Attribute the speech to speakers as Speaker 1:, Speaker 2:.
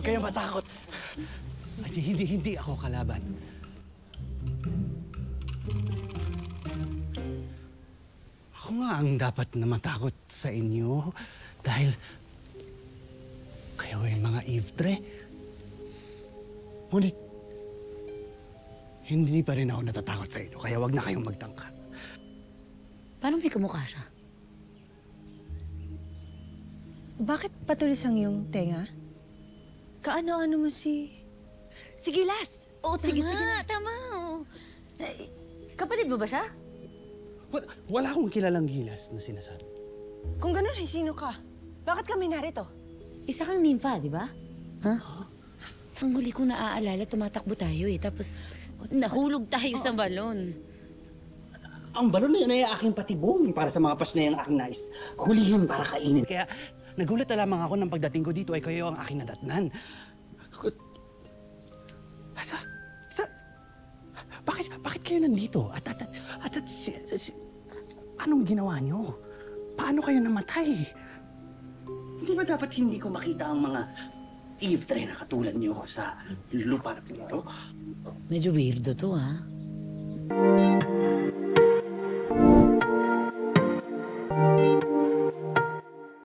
Speaker 1: Huwag kayong matakot. At hindi ako kalaban. Ako nga ang dapat na matakot sa inyo dahil kayo ay mga Ivtre. Ngunit, hindi pa rin ako natatakot sa inyo, kaya wag na kayong magtangka.
Speaker 2: Paano may kamukha siya?
Speaker 3: Bakit patulis ang iyong tenga? Kaano-ano mo si Gilas? Oo, sige, Gilas.
Speaker 2: Tama. Kapatid mo ba siya?
Speaker 1: Wala akong kilalang Gilas na sinasabi.
Speaker 3: Kung ganun, ay sino ka? Bakit kami narito?
Speaker 2: Isa kang ninfa, di ba? Ha? Ang huli kong naaalala, tumatakbo tayo eh. Tapos nahulog tayo sa balon.
Speaker 1: Ang balon na yun ay aking patibong para sa mga pasnay ang aking nais. Hulihin para kainin. Kaya nagulat na lamang ako nang pagdating ko dito ay kayo ang aking nadatnan. Bakit kayo nandito? Anong ginawa niyo? Paano kayo namatay? Hindi ba dapat hindi ko makita ang mga Ivtre na katulad niyo sa lupa na ito?
Speaker 2: Medyo weirdo to, ha?